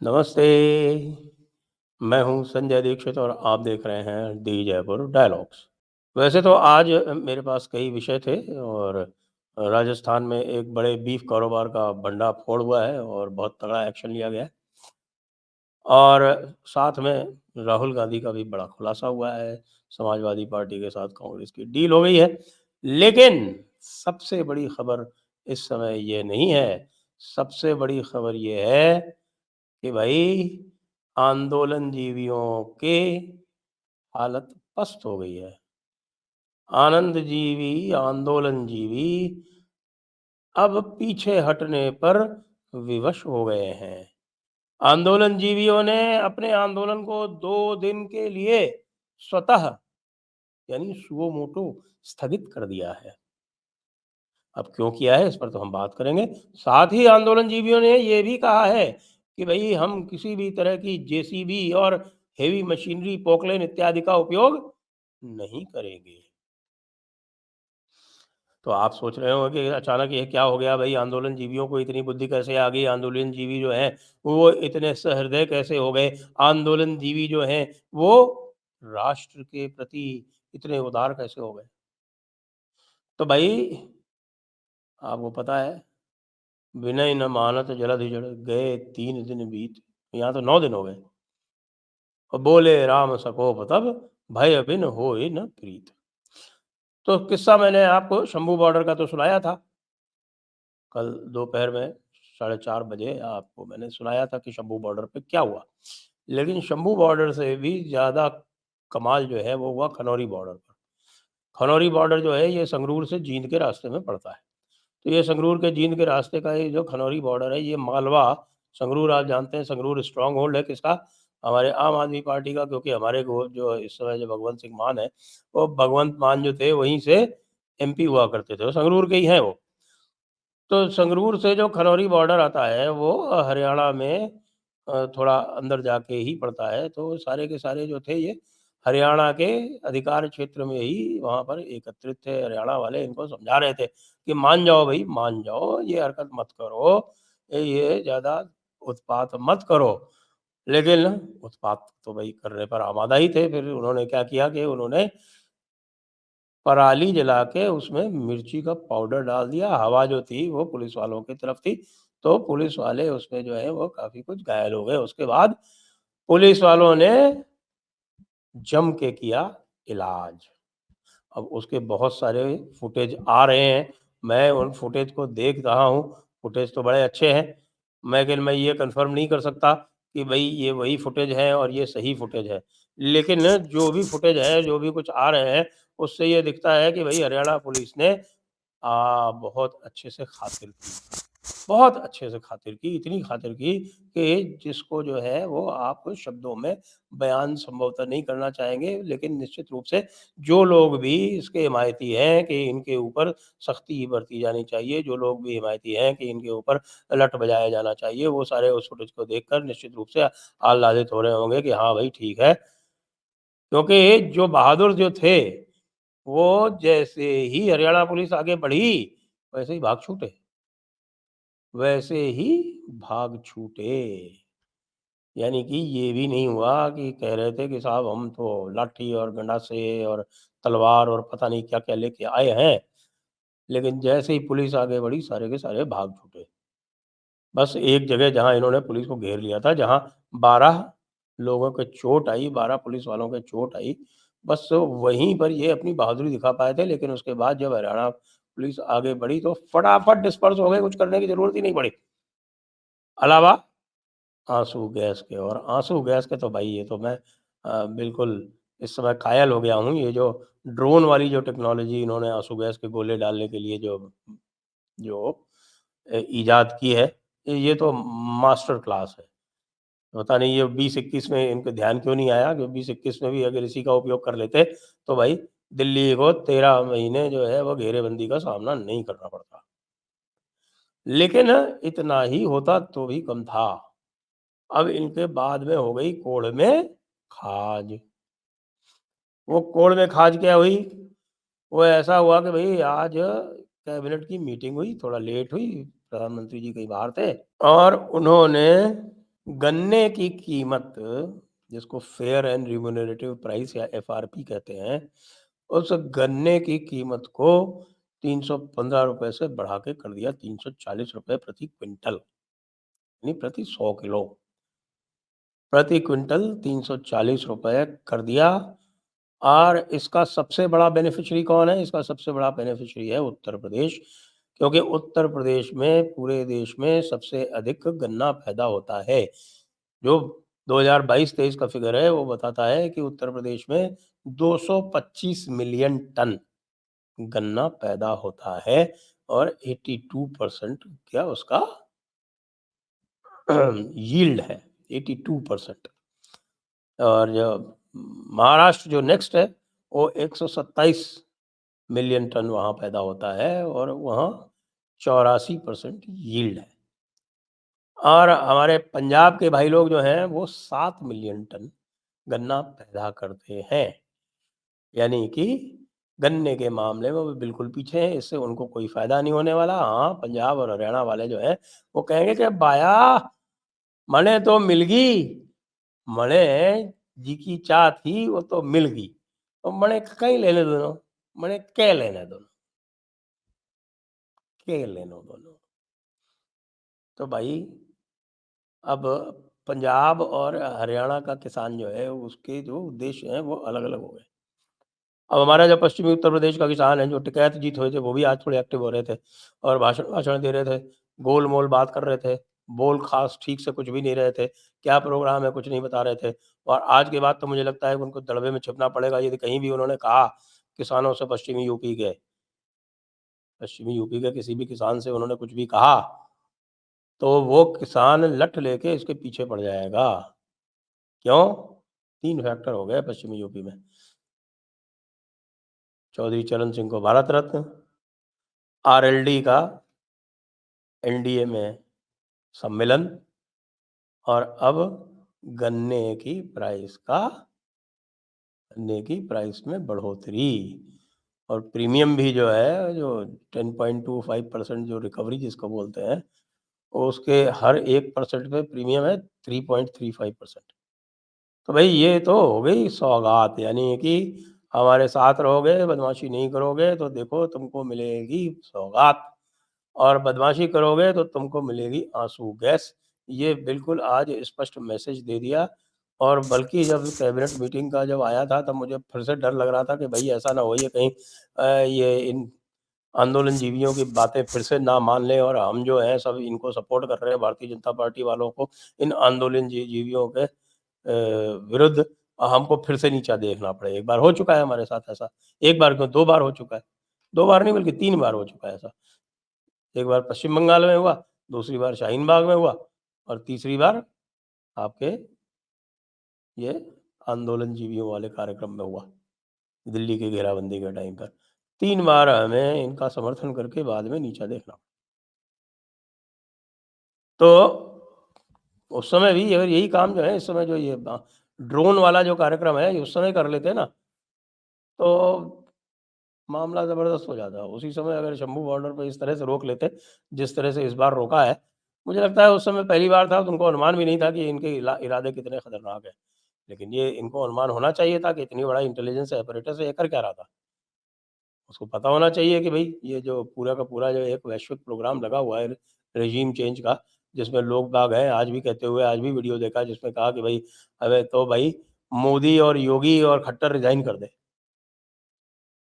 नमस्ते, मैं हूँ संजय दीक्षित और आप देख रहे हैं दी जयपुर डायलॉग्स। वैसे तो आज मेरे पास कई विषय थे और राजस्थान में एक बड़े बीफ कारोबार का भंडाफोड़ हुआ है और बहुत तगड़ा एक्शन लिया गया है और साथ में राहुल गांधी का भी बड़ा खुलासा हुआ है, समाजवादी पार्टी के साथ कांग्रेस की डील हो गई है। लेकिन सबसे बड़ी खबर इस समय ये नहीं है, सबसे बड़ी खबर ये है कि भाई आंदोलनजीवियों के हालत पस्त हो गई है। आनंदजीवी, आंदोलनजीवी अब पीछे हटने पर विवश हो गए हैं। आंदोलनजीवियों ने अपने आंदोलन को 2 दिन के लिए स्वतः यानी सुओ मोटो स्थगित कर दिया है। अब क्यों किया है इस पर तो हम बात करेंगे। साथ ही आंदोलनजीवियों ने ये भी कहा है कि भई हम किसी भी तरह की जेसीबी और हेवी मशीनरी, पोकलेन इत्यादि का उपयोग नहीं करेंगे। तो आप सोच रहे होंगे कि अचानक ये क्या हो गया भई, आंदोलनजीवियों को इतनी बुद्धि कैसे आ गई? आंदोलनजीवी जो हैं वो इतने सहृदय कैसे हो गए? आंदोलनजीवी जो हैं वो राष्ट्र के प्रति इतने उदार कैसे हो गए? तो भई आपको पता है, विनय न मानत जलधि जड़, गए 3 दिन बीत, यहाँ तो 9 दिन हो गए। और बोले राम सकोप तब, भय बिन होए न प्रीत। तो किस्सा मैंने आपको शंभू बॉर्डर का तो सुनाया था। कल दोपहर में 4:30 बजे आपको मैंने सुनाया था कि शंभू बॉर्डर पे क्या हुआ। लेकिन शंभू बॉर्डर से भी ज़्यादा कमाल जो है वो हुआ खनौरी बॉर्डर पर। खनौरी बॉर्डर जो है ये संगरूर से जींद के रास्ते में पड़ता है। तो ये संगरूर के जींद के रास्ते का ये जो खनौरी बॉर्डर है, ये मालवा संगरूर, आप जानते हैं संगरूर स्ट्रॉन्ग होल्ड है किसका? हमारे आम आदमी पार्टी का, क्योंकि हमारे को जो इस समय जो भगवंत सिंह मान है, वो भगवंत मान जो थे वहीं से एमपी हुआ करते थे, वो संगरूर के ही हैं वो। तो संगरूर से जो खनौरी बॉर्डर आता है वो हरियाणा में थोड़ा अंदर जाके ही पड़ता है। तो सारे के सारे जो थे ये हरियाणा के अधिकार क्षेत्र में ही वहाँ पर एकत्रित थे। हरियाणा वाले इनको समझा रहे थे कि मान जाओ भई, मान जाओ, ये हरकत मत करो, ये ज़्यादा उत्पात मत करो। लेकिन उत्पात तो भई करने पर आमादा ही थे। फिर उन्होंने क्या किया कि उन्होंने पराली जला के उसमें मिर्ची का पाउडर डाल दिया। हवा जो थी वो पुलिस वालों की तरफ थी, तो पुलिस वाले उसमें जो है वो काफ़ी कुछ घायल हो गए। उसके बाद पुलिस वालों ने जम के किया इलाज। अब उसके बहुत सारे फुटेज आ रहे हैं, मैं उन फुटेज को देख रहा हूँ, फुटेज तो बड़े अच्छे हैं। लेकिन मैं ये कन्फर्म नहीं कर सकता कि भई ये वही फुटेज है और ये सही फुटेज है। लेकिन जो भी फुटेज है, जो भी कुछ आ रहे हैं, उससे ये दिखता है कि भई हरियाणा पुलिस ने बहुत अच्छे से खातिर की। बहुत अच्छे से खातिर की, इतनी खातिर की कि जिसको जो है वो आप शब्दों में बयान संभवतः नहीं करना चाहेंगे। लेकिन निश्चित रूप से जो लोग भी इसके हिमायती हैं कि इनके ऊपर सख्ती बरती जानी चाहिए, जो लोग भी हिमायती हैं कि इनके ऊपर लठ बजाया जाना चाहिए, वो सारे उस फुटेज को देखकर निश्चित रूप से आह्लादित हो रहे होंगे कि हाँ भाई ठीक है। क्योंकि जो बहादुर जो थे, वो जैसे ही हरियाणा पुलिस आगे बढ़ी, वैसे ही भाग छूटे। वैसे ही भाग छूटे। यानी कि ये भी नहीं हुआ कि कह रहे थे कि साहब हम तो लाठी और गंडासे और तलवार और पता नहीं क्या-क्या लेके आए हैं। लेकिन जैसे ही पुलिस आगे बढ़ी, सारे के सारे भाग छूटे। बस एक जगह जहाँ इन्होंने पुलिस को घेर लिया था, जहाँ 12 लोगों को चोट आई, 12 पुलिस वालों को चोट आई, बस वहीं पर ये अपनी बहादुरी दिखा पाए थे। लेकिन उसके बाद जब हरियाणा पुलिस आगे बढ़ी तो फटाफट डिस्पर्स हो गए, कुछ करने की ज़रूरत ही नहीं पड़ी। अलावा आँसू गैस के, और आँसू गैस के तो भाई ये तो मैं बिल्कुल इस समय कायल हो गया हूँ। ये जो ड्रोन वाली जो टेक्नोलॉजी इन्होंने आँसू गैस के गोले डालने के लिए जो जो इजाद की है, ये तो मास्टर क्लास है। पता नहीं ये 20-21 में इनको ध्यान क्यों नहीं आया कि 20-21 में भी अगर इसी का उपयोग कर लेते, तो भाई दिल्ली को 13 महीने जो है वो घेरेबंदी का सामना नहीं करना पड़ता। लेकिन इतना ही होता तो भी कम था। अब इनके बाद में हो गई कोढ़ में खाज। वो कोढ़ में खाज क्या हुई? वो ऐसा हुआ कि भई आज कैबिनेट की मीटिंग हुई, थोड़ा लेट हुई, प्रधानमंत्री जी कहीं बाहर थे और उन्होंने गन्ने की कीमत, जिसको फेयर एंड रिम्यूनरेटिव प्राइस या एफआरपी कहते हैं, उस गन्ने की कीमत को ₹315 से बढ़ा के कर दिया ₹340 प्रति क्विंटल, यानी प्रति 100 किलो। प्रति क्विंटल ₹340 कर दिया। और इसका सबसे बड़ा बेनिफिशियरी कौन है? इसका सबसे बड़ा बेनिफिशियरी है उत्तर प्रदेश, क्योंकि उत्तर प्रदेश में पूरे देश में सबसे अधिक गन्ना पैदा होता है। जो 2022-23 का फिगर है वो बताता है कि उत्तर प्रदेश में 225 मिलियन टन गन्ना पैदा होता है और 82% क्या उसका यील्ड है, 82%। और जो महाराष्ट्र जो नेक्स्ट है वो 127 मिलियन टन वहाँ पैदा होता है और वहाँ 84% यील्ड है। और हमारे पंजाब के भाई लोग जो हैं वो 7 मिलियन टन गन्ना पैदा करते हैं, यानी कि गन्ने के मामले में वो बिल्कुल पीछे हैं, इससे उनको कोई फ़ायदा नहीं होने वाला। हाँ, पंजाब और हरियाणा वाले जो हैं वो कहेंगे कि बाया मने तो मिल गई, मने जी की चाह थी वो तो मिल गई, तो मने कहीं लेने दोनों, मने क्या लेने दोनों, क्या लेनो दोनों। तो भाई अब पंजाब और हरियाणा का किसान जो है उसके जो उद्देश्य हैं वो अलग-अलग हो गए। अब हमारा जो पश्चिमी उत्तर प्रदेश का किसान है जो टिकैत जीत हुए थे वो भी आज थोड़े एक्टिव हो रहे थे और भाषण-वाषण दे रहे थे, गोल-मोल बात कर रहे थे, बोल ख़ास ठीक से कुछ भी नहीं रहे थे, क्या प्रोग्राम है कुछ नहीं बता रहे थे। और आज के बाद तो मुझे लगता है कि उनको दड़बे में छिपना पड़ेगा यदि कहीं भी उन्होंने कहा किसानों से पश्चिमी यूपी के किसी भी किसान से उन्होंने कुछ भी कहा, तो वो किसान लठ लेके इसके पीछे पड़ जाएगा। क्यों? 3 फैक्टर हो गए पश्चिमी यूपी में। चौधरी चरण सिंह को भारत रत्न, आरएलडी का एनडीए में सम्मेलन और अब गन्ने की प्राइस में बढ़ोतरी। और प्रीमियम भी जो है जो 10.25% जो रिकवरी जिसको बोलते हैं, उसके हर 1% पे प्रीमियम है 3.35%। तो भाई ये तो हो गई सौगात, यानी कि हमारे साथ रहोगे, बदमाशी नहीं करोगे तो देखो तुमको मिलेगी सौगात, और बदमाशी करोगे तो तुमको मिलेगी आंसू गैस। ये बिल्कुल आज स्पष्ट मैसेज दे दिया। और बल्कि जब कैबिनेट मीटिंग का जब आया था तब मुझे फिर से डर लग रहा था कि भाई ऐसा ना हो ये कहीं ये इन आंदोलनजीवियों की बातें फिर से ना मान लें और हम जो हैं सब इनको सपोर्ट कर रहे हैं भारतीय जनता पार्टी वालों को इन आंदोलनजीवियों के विरुद्ध हमको फिर से नीचा देखना पड़े। एक बार हो चुका है हमारे साथ ऐसा, एक बार क्यों 2 बार हो चुका है। 2 बार नहीं बल्कि 3 बार हो चुका है ऐसा। एक बार पश्चिम बंगाल में हुआ, दूसरी बार शाहीन बाग में हुआ और तीसरी बार आपके ये आंदोलनजीवियों वाले कार्यक्रम में हुआ, दिल्ली की घेराबंदी के टाइम पर। 3 बार हमें इनका समर्थन करके बाद में नीचा देखना। तो उस समय भी अगर यही काम जो है इस समय जो ये ड्रोन वाला जो कार्यक्रम है, उस समय कर लेते ना, तो मामला ज़बरदस्त हो जाता। उसी समय अगर शंभू बॉर्डर पे इस तरह से रोक लेते, जिस तरह से इस बार रोका है, मुझे लगता है उस समय पहली बार था तो उनको अनुमान भी नहीं था कि इनके इरादे कितने खतरनाक हैं। लेकिन ये इनको अनुमान होना चाहिए था कि इतनी बड़ा इंटेलिजेंस apparatus है, ये कर क्या रहा था? उसको पता होना चाहिए कि भई ये जो पूरा का पूरा जो एक वैश्विक प्रोग्राम लगा हुआ है रेज़ीम चेंज का, जिसमें लोग बाग हैं, आज भी कहते हुए आज भी वीडियो देखा जिसमें कहा कि भई हमें तो भई मोदी और योगी और खट्टर रिज़ाइन कर दें।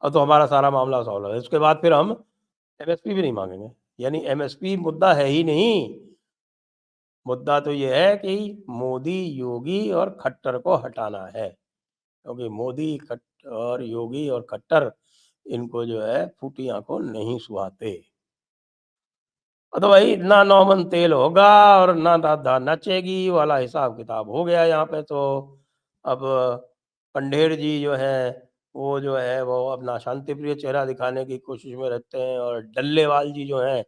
अब तो हमारा सारा मामला सॉल्व है। उसके बाद फिर हम एमएसपी भी नहीं माँगेंगे। यानी एमएसपी मुद्दा है ही नहीं। मुद्दा तो ये है कि मोदी, योगी और खट्टर को हटाना है। क्योंकि मोदी और योगी और खट्टर इनको जो है फूटी आँखों नहीं सुहाते। तो भाई ना नौमन तेल होगा और ना राधा नचेगी वाला हिसाब-किताब हो गया यहाँ पे तो। अब पंढेर जी जो हैं, वो जो है वो अपना शांतिप्रिय चेहरा दिखाने की कोशिश में रहते हैं और डल्लेवाल जी जो हैं,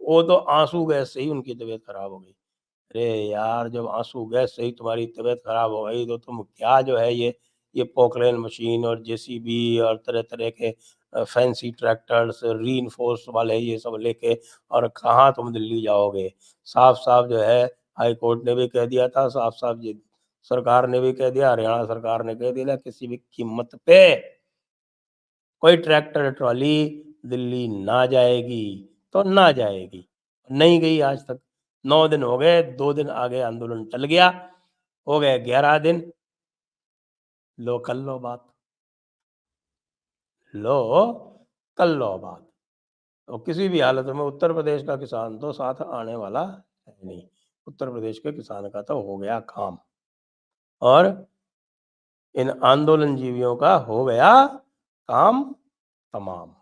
वो तो आँसू गैस से ही उनकी तबीयत खराब हो गई। अरे यार! जब आँसू गैस से ही तुम्हारी तबीयत खराब हो गई तो तुम क्या जो है ये पोकलेन मशीन और जेसीबी और तरह-तरह के फैंसी ट्रैक्टर्स, रीइंफोर्स वाले ये सब लेके और कहाँ तुम दिल्ली जाओगे? साफ-साफ जो है हाई कोर्ट ने भी कह दिया था साफ-साफ, जी सरकार ने भी कह दिया, हरियाणा सरकार ने कह दिया, किसी भी कीमत पे कोई ट्रैक्टर ट्रॉली दिल्ली ना जाएगी, तो ना जाएगी। नहीं गई आज तक। 9 दिन हो गए, 2 दिन आगे आंदोलन टल गया, हो गए 11 दिन, लो कर लो बात, लो कर लो बात। तो किसी भी हालत में उत्तर प्रदेश का किसान तो साथ आने वाला है नहीं। उत्तर प्रदेश के किसान का तो हो गया काम, और इन आंदोलनजीवियों का हो गया काम तमाम।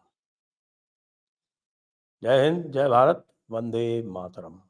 जय हिंद, जय भारत, वंदे मातरम।